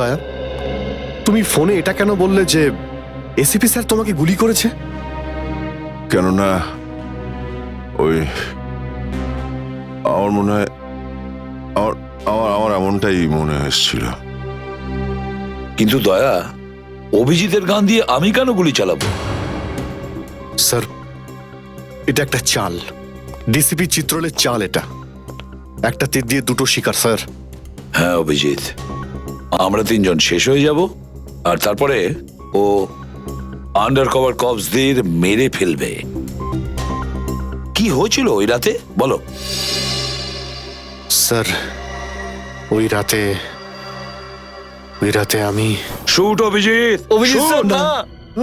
দয়া, তুমি ফোনে এটা কেন বললে যে এসিপি স্যার তোমাকে গুলি করেছে? কেননা ওই আমার মনে হয় আমার আমার আমার এমনটাই মনে এসেছিল। কিন্তু দয়া, অভিজিতের গান দিয়ে আমি কেন গুলি চালাবো? স্যার, এটা একটা চাল, ডিসিপি চিত্রলের চাল। এটা একটা তীর দিয়ে দুটো শিকার স্যার। হ্যাঁ অভিজিৎ, আমরা তিনজন শেষ হয়ে যাব আর তারপরে ও আন্ডার কভার কপসদের মেরে ফেলবে। কি হয়েছিল ওই রাতে বলো? স্যার, ওই রাতে আমি শুট অভিজিৎ, অভিজিৎ স্যার, না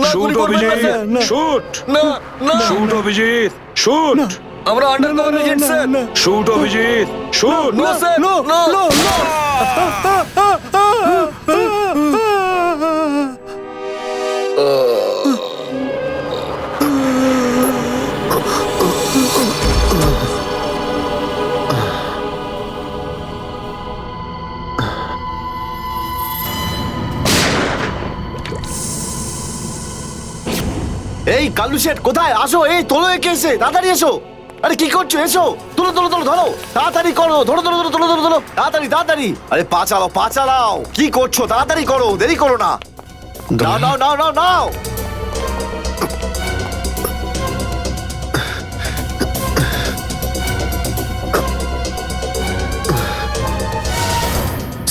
না, শুট গুলি করবেন না অভিজিৎ, স্যার। শুট না না, শুট অভিজিৎ, শুট আমরা under cover agent sir. Shoot Abhijit, shoot. না স্যার, না না। এই কালু শেঠ কোথায়? আসো, এই তোলো একে, এসে তাড়াতাড়ি এসো। আরে কি করছো? এসো, তুলো তুলো তুলো, ধরো তাড়াতাড়ি করো, ধরো ধরো ধরো, তুলো ধরো ধরো, তাড়াতাড়ি তাড়াতাড়ি। আরে পা চালাও, পা চালাও, কি করছো? তাড়াতাড়ি করো, দেরি করো না। নাও নাও নাও নাও নাও।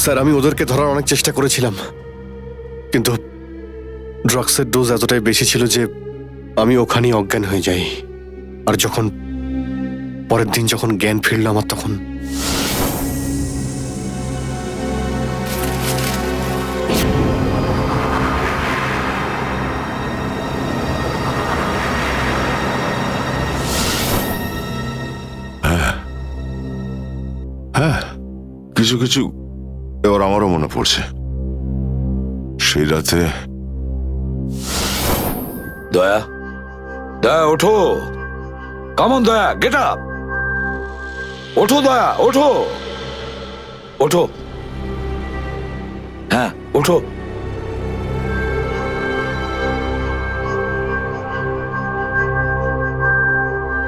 স্যার, আমি ওদেরকে ধরার অনেক চেষ্টা করেছিলাম, কিন্তু ড্রাগসের ডোজ এতটাই বেশি ছিল যে আমি ওখানেই অজ্ঞান হয়ে যাই। আর যখন পরের দিন যখন জ্ঞান ফিরল আমার, তখন হ্যাঁ, কিছু কিছু এবার আমারও মনে পড়ছে। সেই রাতে দয়া, দয়া ওঠো, কামন দয়া, গেট আপ, ওঠো দয়া, ওঠো ওঠো, হ্যাঁ ওঠো।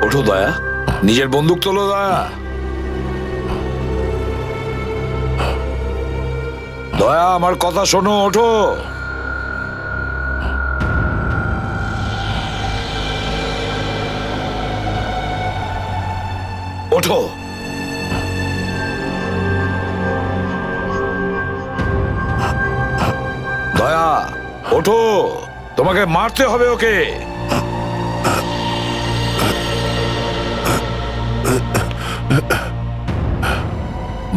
ওঠো দয়া, নিজের বন্দুক তোলো দয়া। দয়া আমার কথা শোনো, ওঠো। ওঠো। দয়া ওঠো, তোমাকে মারতে হবে ওকে।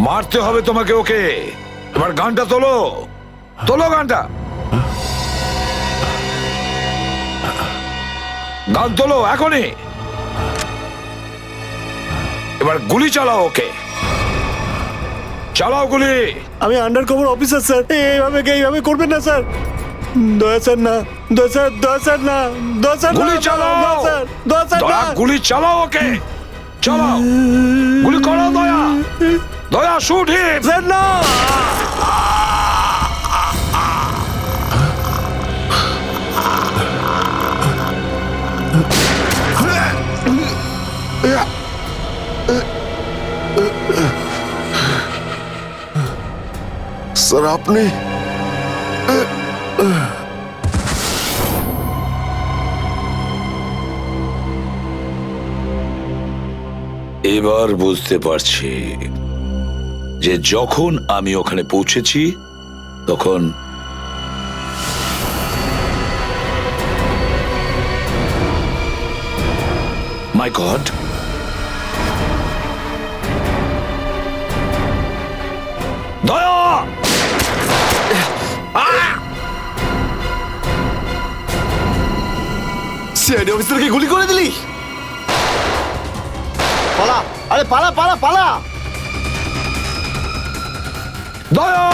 মারতে হবে তোমাকে ওকে। এবার গানটা তোলো, তোলো গানটা, গান তোলো এখনই। এবার গুলি চালাও ওকে, চালাও গুলি। আমি আন্ডার কভার অফিসার স্যার, এইভাবে করবেন না স্যার। দয়া স্যার না, দয়া স্যার, দয়া স্যার না, দয়া স্যার, গুলি চালাও, দয়া স্যার, দয়া স্যার দয়া না। গুলি চালাও ওকে, চালাও গুলি করো দয়া, দয়া শুট হিম। স্যার না। স্যার আপনি এবার বুঝতে পারছি যে যখন আমি ওখানে পৌঁছেছি তখন মাই গড, দয়া, সিআইডি অফিসারকে গুলি করে দিলি? পালা, আরে পালা পালা পালা। দয়া,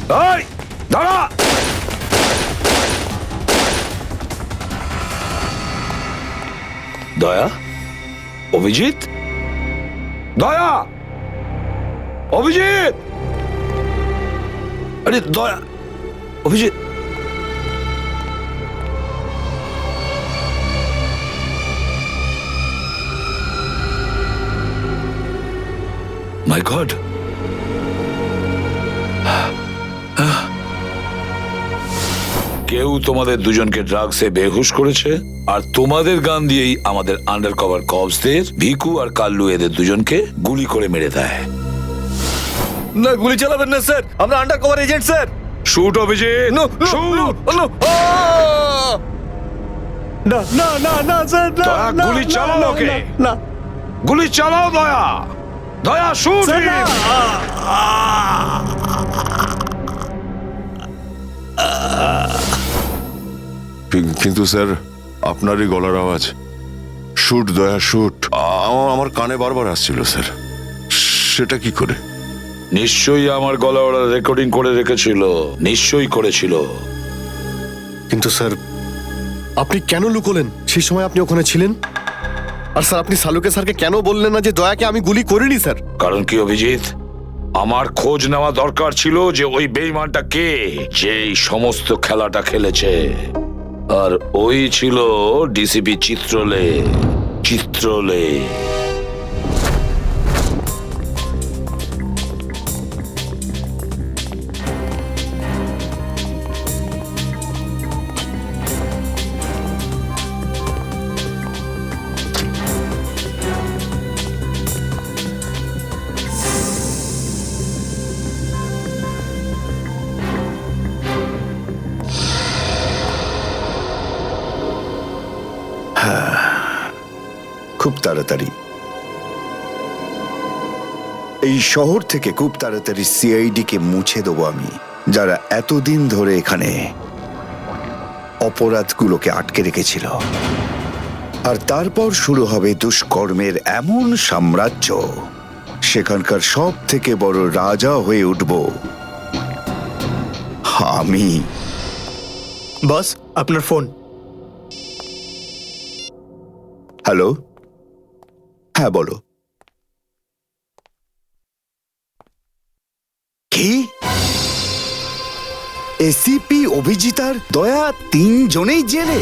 এই দাঁড়া! দয়া, অভিজিৎ, দয়া, অভিজিৎ, আরে দয়া, অভিজিৎ। মাই গড, কেউ তোমাদের দুজনকে ড্রাগসে বেহুশ করেছে, আর তোমাদের গান দিয়েই আমাদের আন্ডার কভার কপসদের ভিকু আর কাল্লু এদের দুজনকে গুলি করে মেরে দেয়। না, গুলি চালাবেন না স্যার, আমরা under cover agent sir. Shoot Abhijit, shoot! না না না না স্যার, না, দয়া, না, গুলি না, চালাও না, ওকে। না, গুলি চালাও দয়া, দয়া শুট! স্যার, না। কিন্তু স্যার, আপনারই গলার আওয়াজ, শুট দয়া শুট, আমার কানে বারবার আসছিল স্যার। সেটা কি করে? নিশ্চয়ই আমার গলা ওরা রেকর্ডিং করে রেখেছিল, নিশ্চয়ই করেছিল। কিন্তু স্যার, আপনি কেন লুকোলেন? সেই সময় আপনি ওখানে ছিলেন। আর স্যার, আপনি সালুকে স্যারকে কেন বললেন না যে দয়াকে আমি গুলি করিনি স্যার? কারণ কি অভিজিৎ, আমার খোঁজ নেওয়া দরকার ছিল যে ওই বেঈমানটা কে, যে এই সমস্ত খেলাটা খেলেছে। আর ওই ছিল ডিসিপি চিত্রলে। চিত্রলে খুব তাড়াতাড়ি এই শহর থেকে খুব তাড়াতাড়ি সিআইডি কে মুছে দেবো আমি, যারা এতদিন ধরে এখানে অপরাধগুলোকে আটকে রেখেছিল। আর তারপর শুরু হবে দুষ্কর্মের এমন সাম্রাজ্য, সেখানকার সব থেকে বড় রাজা হয়ে উঠব আমি। বস, আপনার ফোন। হ্যালো, হ্যাঁ বলো। কি? এসিপি অভিজিৎ আর দয়া তিনজনেই জেলে?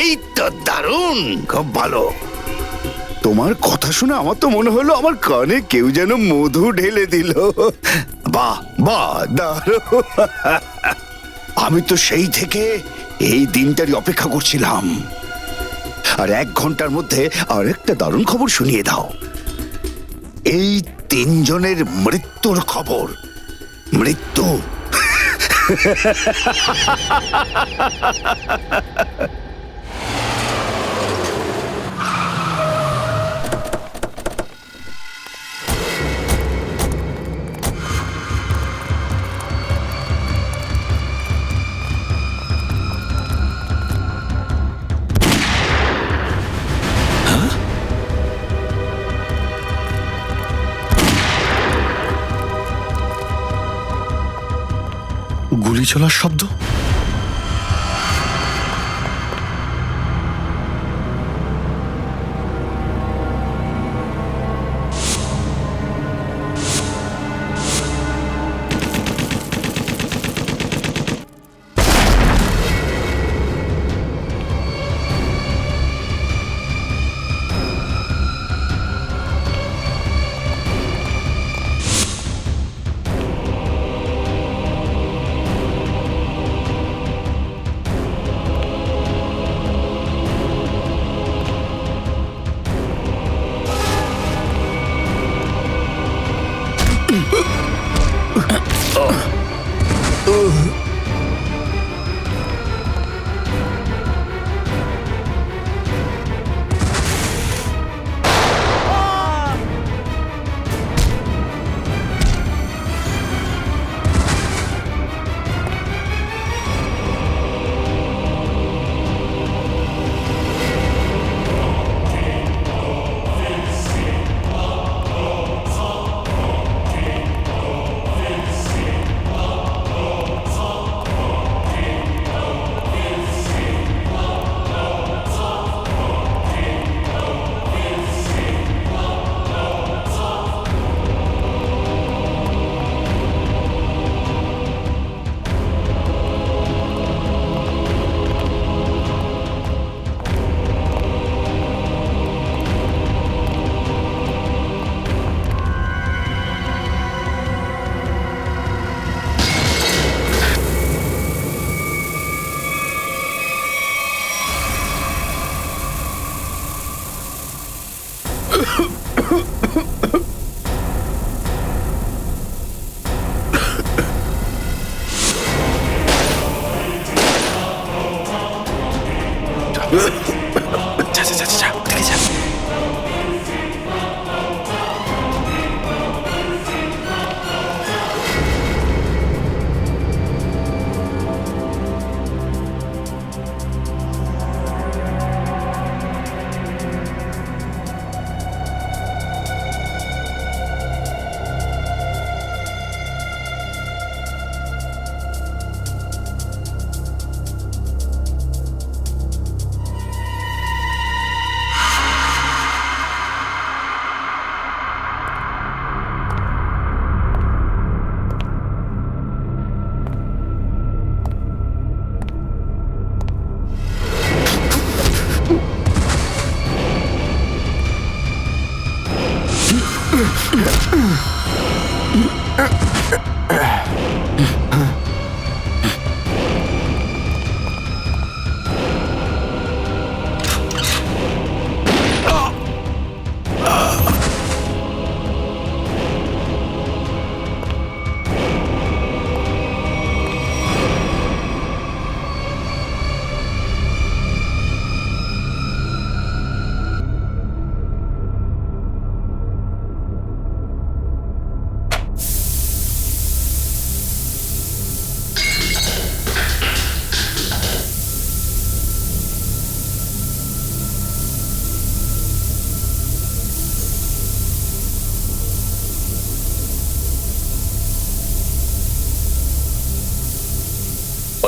এই তো দারুণ, খুব ভালো। তোমার কথা শুনে আমার তো মনে হলো আমার কানে কেউ যেন মধু ঢেলে দিল। বাহ বাহ, দারুণ। আমি তো সেই থেকে এই দিনটারই অপেক্ষা করছিলাম। আর 1 ঘন্টার মধ্যে আরেকটা দারুণ খবর শুনিয়ে দাও। এই তিনজনের মৃত্যুর খবর। মৃত্যু। গুলি চলার শব্দ।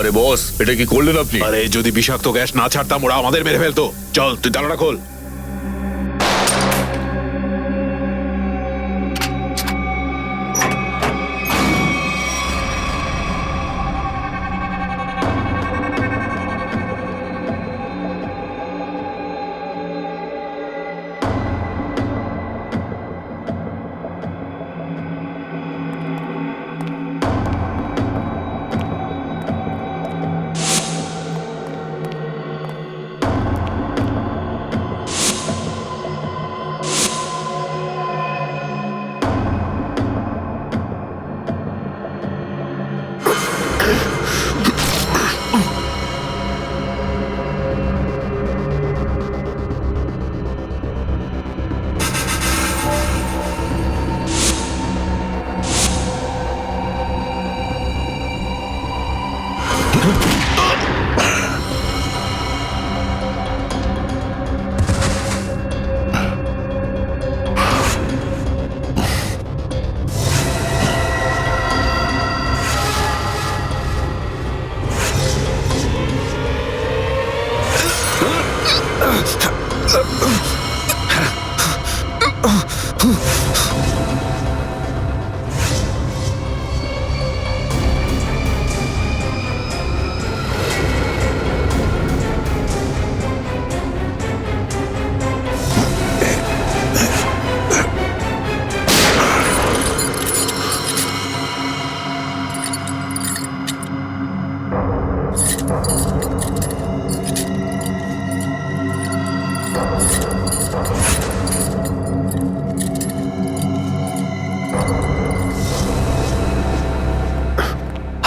আরে বস, এটা কি করলেন আপনি? আরে যদি বিষাক্ত গ্যাস না ছাড়তাম ওরা আমাদের মেরে ফেলতো। চল তুই তালাটা খোল।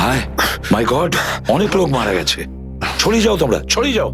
হায় মাই গড, অনেক লোক মারা গেছে। ছড়িয়ে যাও তোমরা, ছড়িয়ে যাও।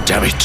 Damn it.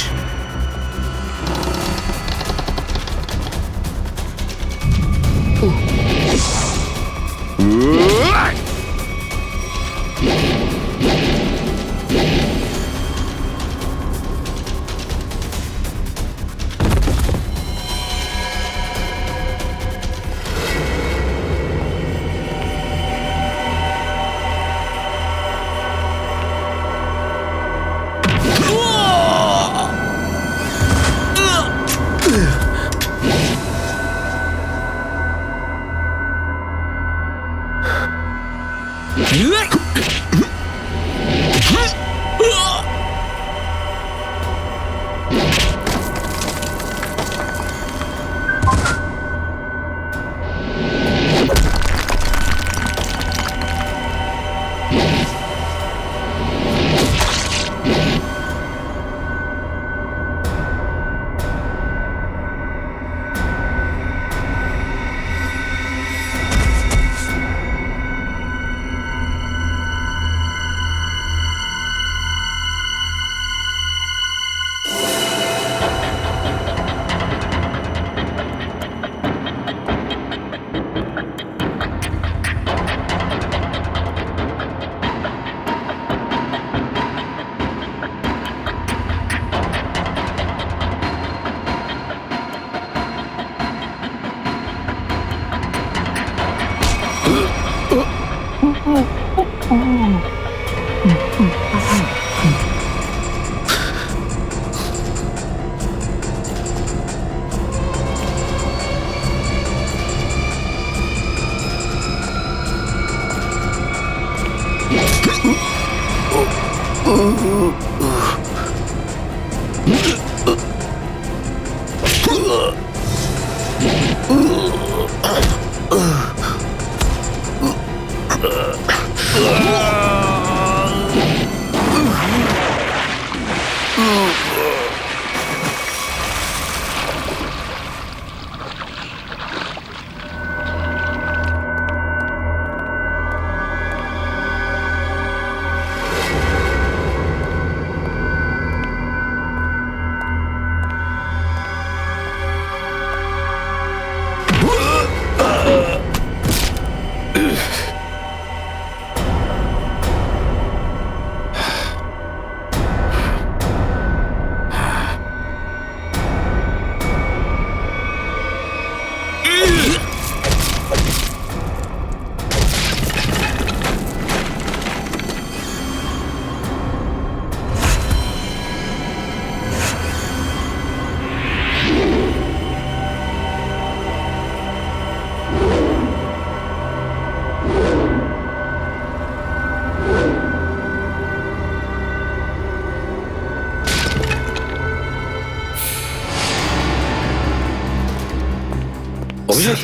অভিজিৎ,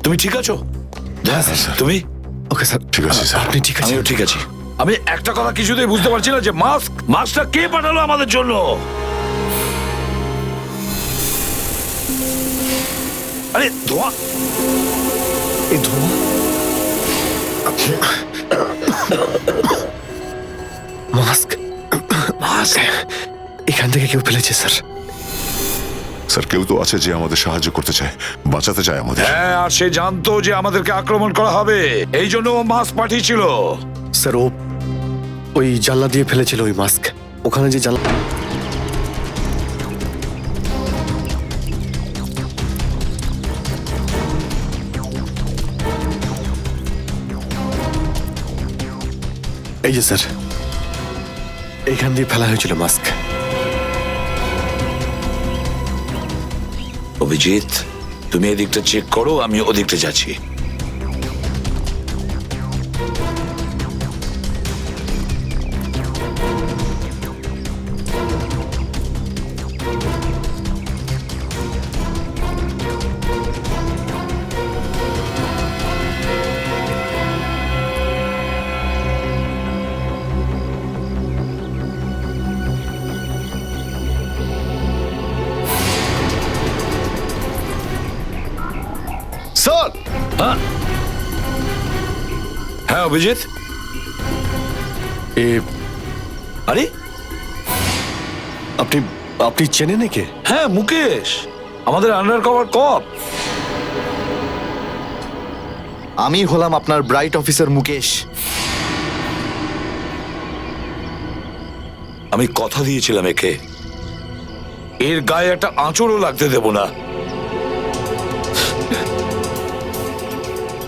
তুমি ঠিক আছো? হ্যাঁ স্যার। তুমি? ওকে স্যার, ঠিক আছে, স্যার। আপনি ঠিক আছেন? আমিও ঠিক আছি। আমি একটা কথা কিছুতেই বুঝতে পারছি না যে মাস্কটা কে পাঠালো আমাদের জন্য? আরে ধোঁয়া! এই ধোঁয়া মাস্ক মাস্ক! এখান থেকে কেউ ফেলেছে স্যার। স্যার কেউ তো আছে যে আমাদের সাহায্য করতে চায়, বাঁচাতে চায় আমাদের। হ্যাঁ, আর সে জানতো যে আমাদেরকে আক্রমণ করা হবে, এই জন্য ও মাস্ক পাঠিয়েছিল। স্যার ও ওই জানলা দিয়ে ফেলেছিল ওই মাস্ক। ওখানে যে জানলা, এই যে স্যার, এইখান দিয়ে ফেলা হয়েছিল মাস্ক। অভিজিৎ, তুমি এদিকটা চেক করো, আমি ওদিকটা যাচ্ছি। স্যার, হ্যাঁ অভিজিৎ, এ আরে আপনি আপনি চেনেন একে? হ্যাঁ, মুকেশ, আমাদের আন্ডার কভার কপ। আমি হলাম আপনার ব্রাইট অফিসার মুকেশ। আমি কথা দিয়েছিলাম একে, এর গায়ে একটা আঁচড়ও লাগতে দেব না।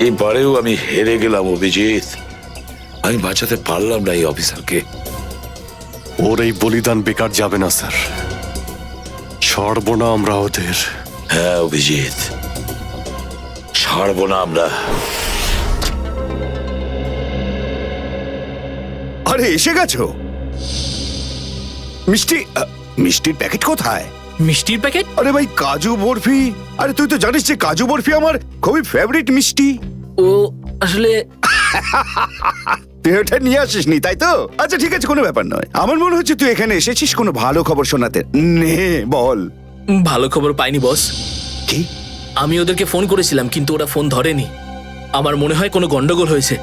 এবারেও আমি হেরে গেলাম অভিজিৎ। আমি বাঁচাতে পারলাম না এই অফিসারকে। ওর এই বলিদান বেকার যাবে না স্যার, ছাড়বো না আমরা ওদের। হ্যাঁ অভিজিৎ, ছাড়বো না আমরা। আরে এসে গেছো মিষ্টি? মিষ্টির প্যাকেট কোথায়? মিষ্টির প্যাকেট? আরে ভাই কাজু বরফি, আরে তুই তো জানিস যে কাজু বরফি আমার খুবই ফেভারিট মিষ্টি। ও আসলে তুই ওটা নিয়ে আসিসনি তাই তো? আচ্ছা ঠিক আছে, কোনো ব্যাপার নয়। আমার মনে হচ্ছে তুই এখানে এসেছিস কোনো ভালো খবর শোনাতে। নে বল। ভালো খবর পাইনি বস। কি? আমি ওদেরকে ফোন করেছিলাম কিন্তু ওরা ফোন ধরেনি। আমার মনে হয় কোনো গন্ডগোল হয়েছে।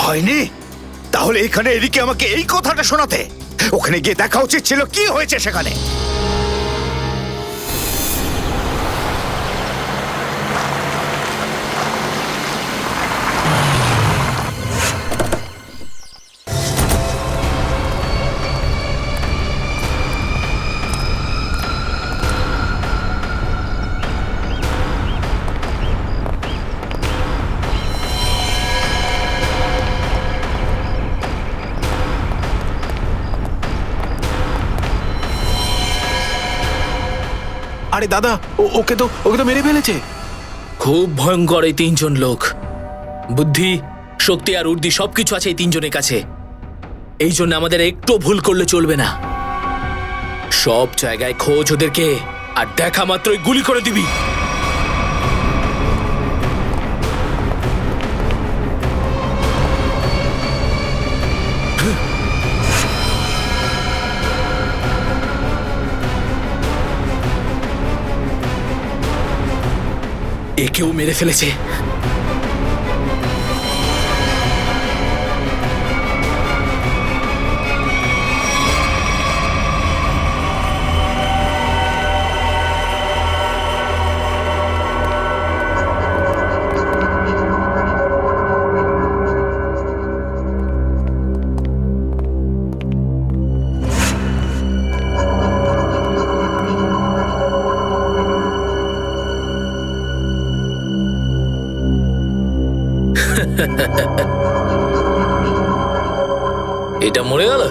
হয়নি? তাহলে এখানে এদিকে আমাকে এই কথাটা শোনাতে? ওখানে গিয়ে দেখা উচিত ছিল কি হয়েছে সেখানে। আরে দাদা, ওকে তো মেরে ফেলেছে। খুব ভয়ঙ্কর এই তিনজন লোক। বুদ্ধি, শক্তি আর উর্দি সবকিছু আছে এই তিনজনের কাছে। এই জন্য আমাদের একটু ভুল করলে চলবে না। সব জায়গায় খোঁজ ওদেরকে, আর দেখা মাত্রই গুলি করে দিবি। একেও মেরে ফেলেছে। এটা মরে গেল।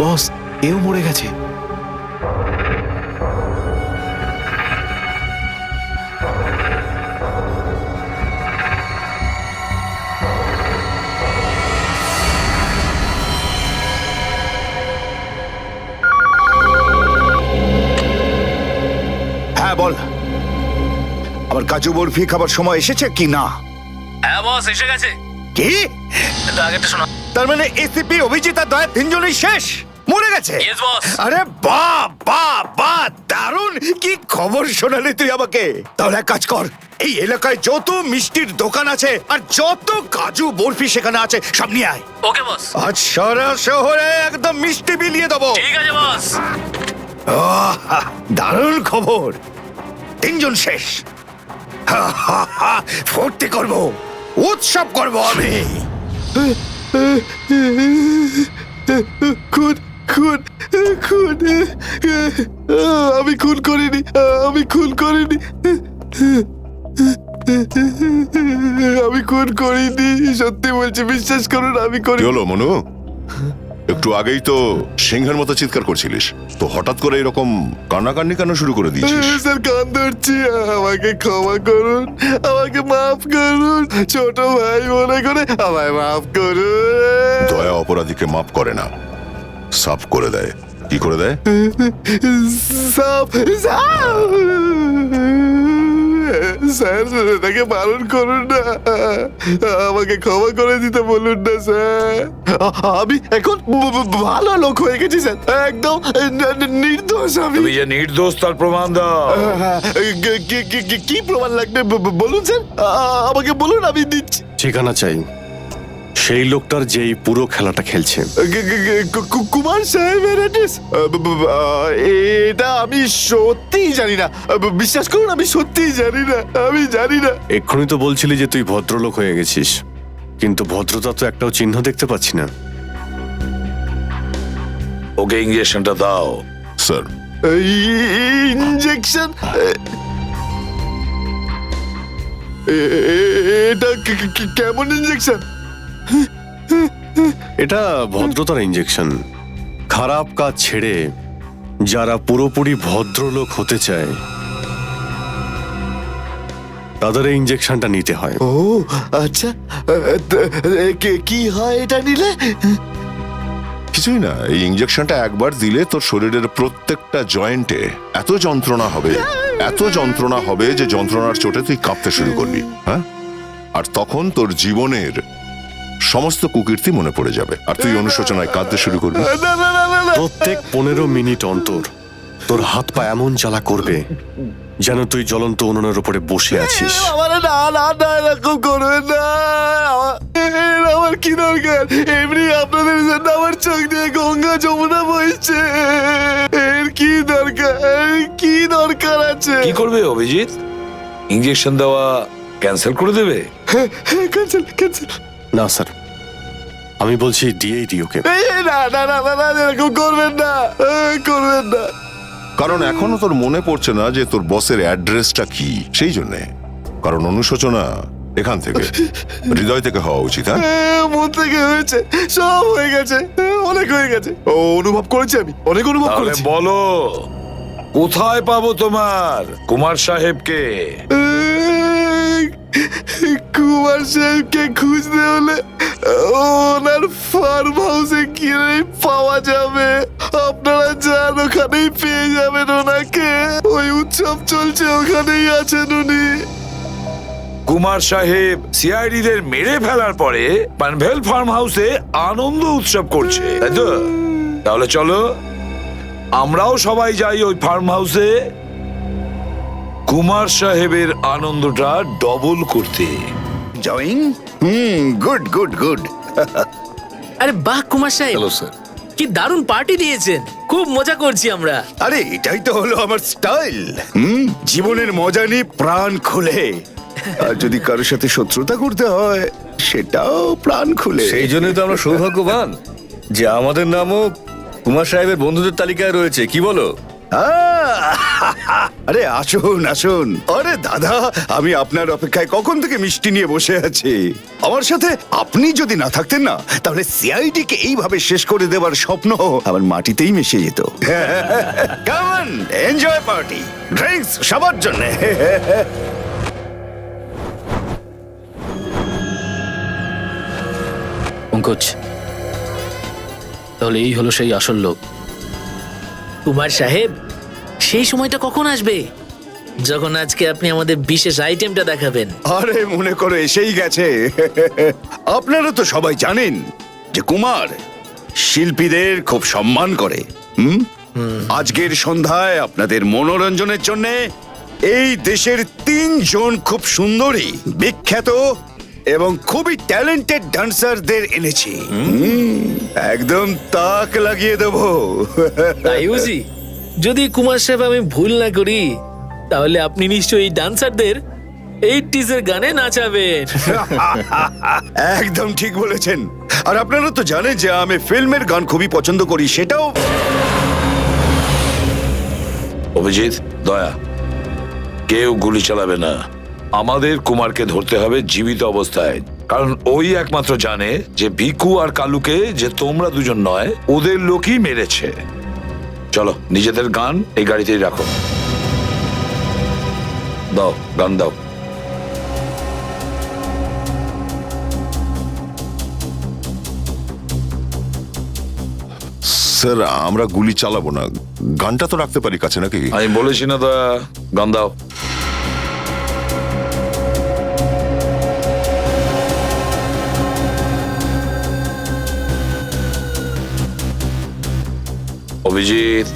বস, এও মরে গেছে। হ্যাঁ বল, আবার কাজু বরফি খাবার সময় এসেছে কি না? হ্যাঁ বস, এসে গেছে। কি? আগেরটা শোনা। তার মানে এসিপি, অভিজিৎ আর দয়া তিনজনই শেষ, মরে গেছে? Yes, boss. আরে বাহ বাহ বাহ, দারুণ! কি খবর শোনালি তুই আমাকে। তাহলে এক কাজ কর, এই এলাকায় যত মিষ্টির দোকান আছে আর যত কাজু বরফি সেখানে আছে সব নিয়ে আয়। ওকে বস। আজ সারা শহরে একদম মিষ্টি বিলিয়ে দেবো। ঠিক আছে বস। দারুণ খবর, তিনজন শেষ। ফুর্তি করব, উৎসব করব আমি। খুন খুন খুন আমি খুন করিনি, আমি খুন করিনি, আমি খুন করিনি, সত্যি বলছি, বিশ্বাস করুন আমি কি করিনি। হলো মনু? একটু আগেই তো সিংহের মতো চিৎকার করছিলিস, তো হঠাৎ করে এরকম কান্নাকান্নি কেন শুরু করে দিয়েছিস? স্যার কান ধরছি, আমাকে ক্ষমা করুন, আমাকে মাফ করুন, ছোট ভাই মনে করে আমায় মাফ করুন। দয়া অপরাধীকে মাফ করে না, সাফ করে দেয়। কি করে দেয়? সাপ সাপ স্যার, তাকে বারণ করুন না, আমাকে ক্ষমা করে দিতে বলুন না স্যার। আমি এখন ভালো লোক হয়ে গেছি স্যার, একদম নির্দোষ আমি। তুমি যে নির্দোষ তার প্রমাণ দাও। কি প্রমাণ লাগবে বলুন স্যার, আমাকে বলুন, আমি দিচ্ছি। ঠিকানা চাই সেই লোকটার যেই পুরো খেলাটা খেলছে। কুমার সাহেবের অ্যাড্রেস? এটা আমি সত্যিই জানি না, বিশ্বাস করুন, আমি সত্যিই জানি না, আমি জানি না। এক্ষুনি তো বলছিলি যে তুই ভদ্রলোক হয়ে গেছিস, কিন্তু ভদ্রতা তো একটাও চিহ্ন দেখতে পাচ্ছি না। ওকে ইঞ্জেকশনটা দাও। Sir, injection? এটা কেমন ইঞ্জেকশন? এটা ভদ্রতার ইঞ্জেকশন। খারাপ কাজ ছেড়ে যারা পুরোপুরি ভদ্রলোক হতে চায় তাদের এই ইঞ্জেকশনটা নিতে হয়। ও আচ্ছা, কি হয় এটা নিলে? কিছুই না, এই ইঞ্জেকশনটা একবার দিলে তোর শরীরের প্রত্যেকটা জয়েন্টে এত যন্ত্রণা হবে, এত যন্ত্রণা হবে যে যন্ত্রণার চোটে তুই কাঁপতে শুরু করবি। হ্যাঁ, আর তখন তোর জীবনের সমস্ত কুকীর্তি মনে পড়ে যাবে আর তুই অনুশোচনায় কাঁদতে শুরু করবি। প্রত্যেক 15 মিনিট অন্তর তোর হাত পা এমন জ্বালা করবে যেন তুই জ্বলন্ত উনুনের উপরে বসে আছিস। আমার না না না, এরকম করবেন না। আমার কি দরকার? এমনি আপনাদের জন্য আমার চোখ দিয়ে গঙ্গা যমুনা বইছে। এর কি দরকার? কি দরকার আছে? কি করবে অভিজিৎ? ইঞ্জেকশন দেওয়া ক্যান্সেল করে দেবে? Cancel cancel. না স্যার, আমি বলছি দিয়েই দিই ওকে। না না না না না, এরকম করবেন না, করবেন না। কারণ এখনো তোর মনে পড়ছে না যে তোর বসের অ্যাড্রেসটা কি, সেই জন্যে। কারণ অনুশোচনা এখান থেকে, হৃদয় থেকে হওয়া উচিত। হ্যাঁ, মন থেকে হয়েছে, সব হয়ে গেছে, অনেক হয়ে গেছে। ও অনুভব করেছি, আমি অনেক অনুভব তাহলে করেছি। বলো, কোথায় পাবো তোমার কুমার সাহেবকে? কুমার সাহেবকে খুঁজতে হলে ওনার ফার্ম হাউসে গিয়ে পাওয়া যাবে। আপনারা যান, ওখানেই পেয়ে যাবেন ওনাকে। ওই উৎসব চলছে, ওখানেই আছেন উনি। কুমার সাহেব সিআইডি দের মেরে ফেলার পরে পানভেল ফার্ম হাউসে আনন্দ উৎসব করছে, তাই তো? তাহলে চলো আমরাও সবাই যাই ওই ফার্ম হাউসে কুমার সাহেবের আনন্দটা ডবল করতে। জয়িং। Good good good. আরে বাহ কুমার সাহেব, হ্যালো স্যার। কি দারুণ পার্টি দিয়েছেন, খুব মজা করছি আমরা। আরে এটাই তো হলো আমার স্টাইল। জীবনের মজা নিয়ে প্রাণ খুলে। আর যদি কারোর সাথে শত্রুতা করতে হয়, সেটাও প্রাণ খুলে। সেই জন্যই তো আমরা সৌভাগ্যবান যে আমাদের নামও কুমার সাহেবের বন্ধুদের তালিকায় রয়েছে, কি বলো? আরে আসুন আসুন। আরে দাদা, আমি আপনার অপেক্ষায় কখন থেকে মিষ্টি নিয়ে বসে আছি। আমার সাথে আপনি যদি না থাকতেন না, তাহলে সিআইডি কে এইভাবে শেষ করে দেওয়ার স্বপ্ন আমার মাটিতেই মিশে যেত। Come on, enjoy party, drinks সবার জন্য। পঙ্কজ, তাহলে এই হলো সেই আসল লোক। কুমার সাহেব, সেই সময়টা কখন আসবে যখন আজকে আপনি আমাদের বিশেষ আইটেমটা দেখাবেন? আরে মনে করো এসেই গেছে। আপনারা তো সবাই জানেন যে কুমার শিল্পীদের খুব সম্মান করে। আজকের সন্ধ্যায় আপনাদের মনোরঞ্জনের জন্য এই দেশের 3 জন খুব সুন্দরী, বিখ্যাত এবং খুবই ট্যালেন্টেড ডান্সারদের এনেছি। একদম তাক লাগিয়ে দেবো। তাই বুঝি? যদি কুমার সাহেব আমি ভুল না করি, তাহলে আপনি নিশ্চয়ই এই ডান্সারদের 80s এর গানে নাচাবেন। একদম ঠিক বলেছেন। আর আপনারা তো জানেন যে আমি ফিল্মের গান খুবই পছন্দ করি, সেটাও। অভিজিৎ, দয়া, কেউ গুলি চালাবে না। আমাদের কুমারকে ধরতে হবে জীবিত অবস্থায়, কারণ ওই একমাত্র জানে যে ভিকু আর কালুকে যে তোমরা দুজন নয়, ওদের লোকই মেরেছে। চলো, নিজেদের গান এই গাড়িতেই রাখো। দাও, গান দাও। স্যার, আমরা গুলি চালাবো না, গানটা তো রাখতে পারি কাছে নাকি? আমি বলেছি না দয়া, গান দাও। অভিজিৎ,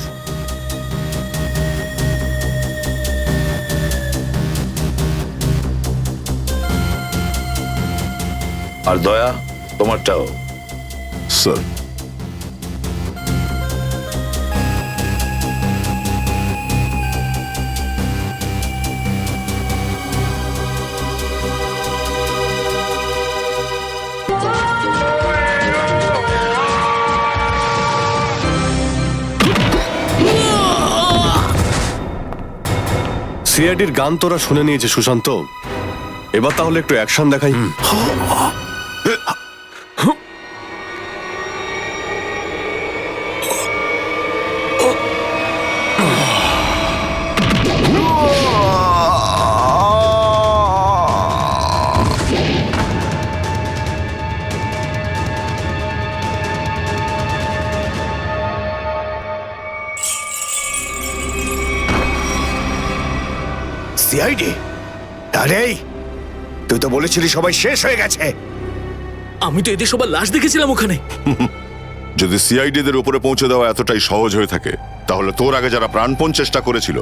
আর দয়া, তোমারটাও। স্যার, সিআইডির গান তোরা শুনে নিয়েছে সুশান্ত, এবার তাহলে একটু অ্যাকশন দেখাই। সিআইডি? আরে তুই তো বলেছিলি সবাই শেষ হয়ে গেছে। আমি তো এদের সবার লাশ দেখেছিলাম ওখানে। যদি সিআইডিদের উপরে পৌঁছে দেওয়া এতটাই সহজ হয়ে থাকে, তাহলে তোর আগে যারা প্রাণপণ চেষ্টা করেছিল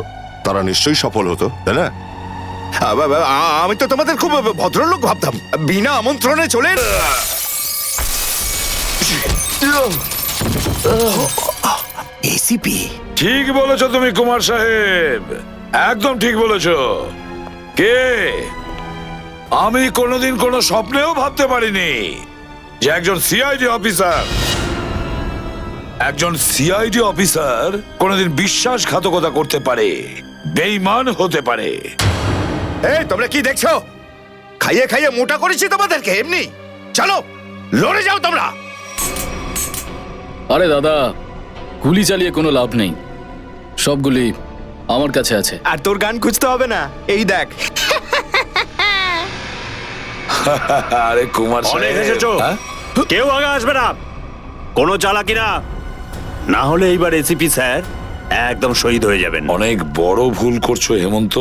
তারা নিশ্চয়ই সফল হতো, তাই না? আমি তো তোমাদের খুব ভদ্রলোক ভাবতাম, বিনা আমন্ত্রণে চলে এসিপি। ঠিক বলেছো তুমি কুমার সাহেব, একদম ঠিক বলেছো। কে? আমি কোনোদিন কোনো স্বপ্নেও ভাবতে পারিনি যে একজন সিআইডি অফিসার কোনোদিন বিশ্বাসঘাতকতা করতে পারে, বেঈমান হতে পারে। এই তোমরা কি দেখছো? খাইয়ে খাইয়ে মোটা করেছি তোমাদেরকে এমনি। চলো লড়ে যাও তোমরা। আরে দাদা, গুলি চালিয়ে কোনো লাভ নেই, সবগুলি আমার কাছে আছে। আর তোর গান খুঁজতে হবে না, এই দেখ। আরে কুমার অনেক সাহেব, এসেছো। হ্যাঁ? কেউ আগে আসবে না, কোনো চালাকি না, না হলে এইবার এসিপি স্যার একদম শহীদ হয়ে যাবেন। অনেক বড় ভুল করছো হেমন্ত,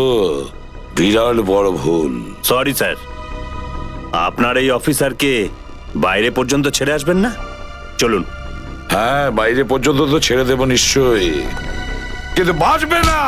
বিরাট বড় ভুল। সরি স্যার, আপনার এই অফিসারকে বাইরে পর্যন্ত ছেড়ে আসবেন না? চলুন। হ্যাঁ, বাইরে পর্যন্ত তো ছেড়ে দেবো নিশ্চয়ই, কিন্তু বাঁচবে না।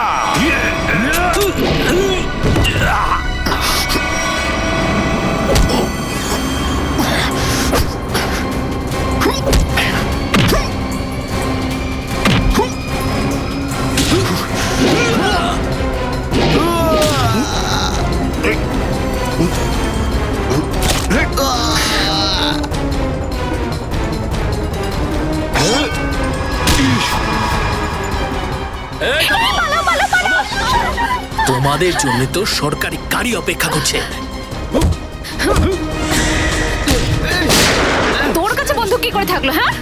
তোমাদের জন্য তো সরকারি গাড়ি অপেক্ষা করছে। তোর কাছে বন্দুক কি করে থাকলো? হ্যাঁ,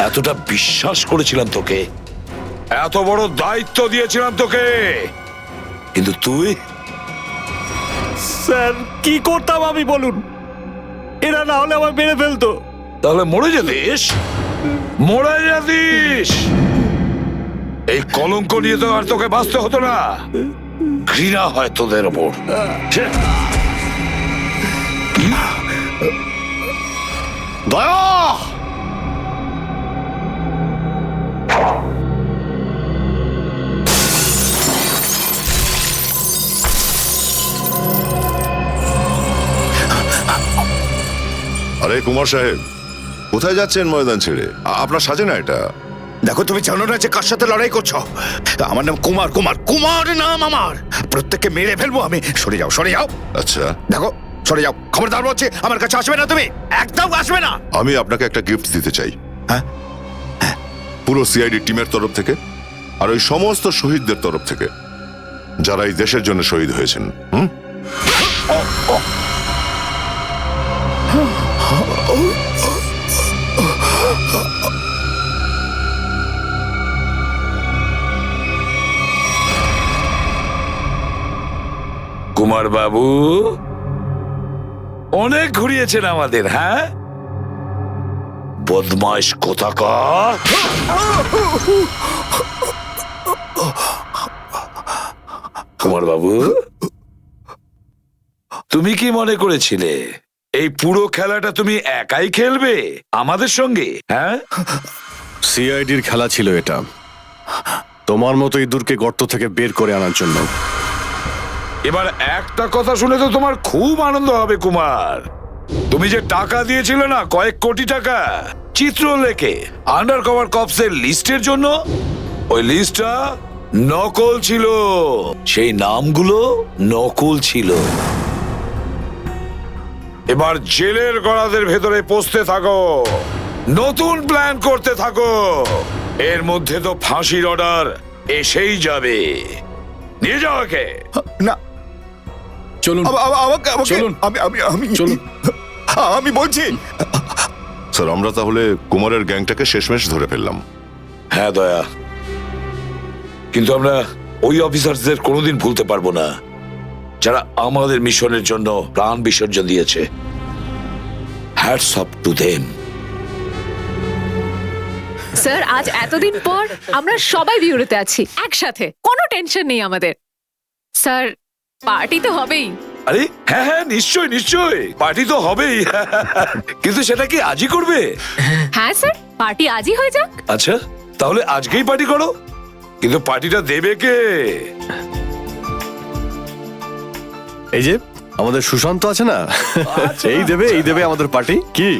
এতটা বিশ্বাস করেছিলাম তোকে, এত বড় দায়িত্ব দিয়েছিলাম তোকে, কিন্তু তুই। স্যার কি করতাম আমি বলুন? এরা না হলে আমার মেরে ফেলতো। তাহলে মরে যেতিস, মরে যেতিস। এই কলঙ্ক নিয়ে তো আর তোকে বাঁচতে হতো না। ঘৃণা হয় তোদের ওপর। দয়া! আরে কুমার সাহেব, কোথায় যাচ্ছেন ময়দান ছেড়ে? আপনার সাজে না এটা। দেখো, তুমি জানো না যে কার সাথে লড়াই করছো? আমার নাম কুমার, কুমার, কুমার নাম আমার। প্রত্যেককে মেরে ফেলবো আমি। সরে যাও, সরে যাও। আচ্ছা, দেখো, সরে যাও। খবরদার বলছি, আমার কাছে আসবে না তুমি, একদম আসবে না। আমি আপনাকে একটা গিফট দিতে চাই। হ্যাঁ? পুরো সিআইডি টিমের তরফ থেকে আর ওই সমস্ত শহীদদের তরফ থেকে যারা এই দেশের জন্য শহীদ হয়েছেন। কুমার বাবু অনেক ঘুরিয়েছেন আমাদের, হ্যাঁ? বদমাইশ কোথাকার। কুমার বাবু, তুমি কি মনে করেছিলে এই পুরো খেলাটা তুমি একাই খেলবে আমাদের সঙ্গে? হ্যাঁ, সিআইডির খেলা ছিল এটা, তোমার মতো ইঁদুরকে গর্ত থেকে বের করে আনার জন্য। এবার একটা কথা শুনে তো তোমার খুব আনন্দ হবে কুমার। তুমি যে টাকা দিয়েছিলে না, কয়েক কোটি টাকা চিত্রলেখে আন্ডার কভার কপসের লিস্টের জন্য, ওই লিস্টটা নকল ছিল। সেই নামগুলো নকল ছিল। এবার জেলের গড়াদের ভেতরে পৌঁছতে থাকো, নতুন প্ল্যান করতে থাকো। এর মধ্যে তো ফাঁসির অর্ডার এসেই যাবে। নিয়ে যাও একে। না, চলুন চলুন। চলুন। আমি বলছি। স্যার, আমরা তাহলে কুমারের গ্যাংটাকে শেষমেশ ধরে ফেললাম। হ্যাঁ দয়া, কিন্তু আমরা ওই অফিসারদের কোনোদিন ভুলতে পারবো না যারা আমাদের মিশনের জন্য প্রাণ বিসর্জন দিয়েছে। Hats off to them. Sir, আজ এতদিন পর আমরা সবাই বিউরোতে আছি একসাথে, কোনো টেনশন নেই আমাদের। স্যার, পার্টি তো হবেই। আরে হ্যাঁ হ্যাঁ, নিশ্চয় নিশ্চয়, পার্টি তো হবেই। কিন্তু সেটা কি আজই করবে? হ্যাঁ স্যার, পার্টি আজই হয়ে যাক। আচ্ছা, তাহলে আজকেই পার্টি করো। কিন্তু পার্টিটা দেবে কে? এই যে আমাদের সুশান্ত আছে না, এই দেবে আমাদের পার্টি। কি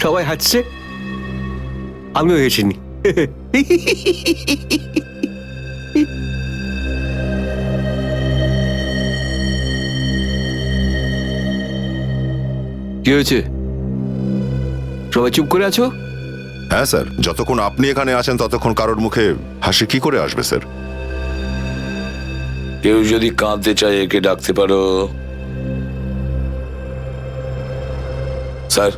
সবাই হাসছে, আমিও হেসিনি। কি হয়েছে? সবাই চুপ করে আছো? হ্যাঁ স্যার, যতক্ষণ আপনি এখানে আছেন ততক্ষণ কারোর মুখে হাসি কি করে আসবে স্যার? কেউ যদি কাঁদতে চায় একে ডাকতে পারো। স্যার,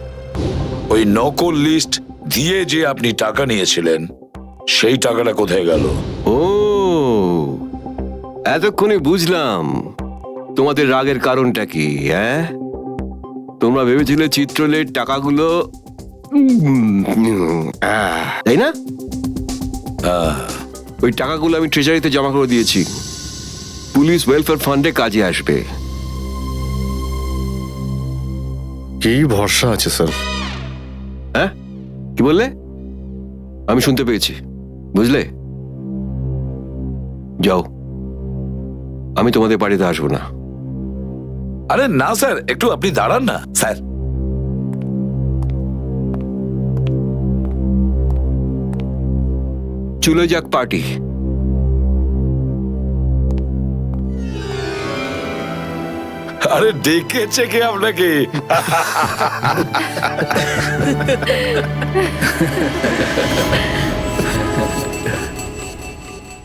ওই নকল লিস্ট দিয়ে যে আপনি টাকা নিয়েছিলেন, সেই টাকাটা কোথায় গেল? ও, এতক্ষণে বুঝলাম তোমাদের রাগের কারণটা কি। হ্যাঁ, তোমরা ভেবেছিলে চিত্রলের টাকাগুলো, তাই না? ওই টাকাগুলো আমি ট্রেজারিতে জমা করে দিয়েছি, পুলিশ ওয়েলফেয়ার ফান্ডে কাজে আসবে। কি ভরসা আছে স্যার? হ্যাঁ, কি বললে? আমি শুনতে পেয়েছি, বুঝলে? যাও, আমি তোমাদের বাড়িতে আসবো না। আরে না স্যার, একটু আপনি দাঁড়ান না স্যার। চলে যাক পার্টি। আরে ডেকেছে কে আপনাকে?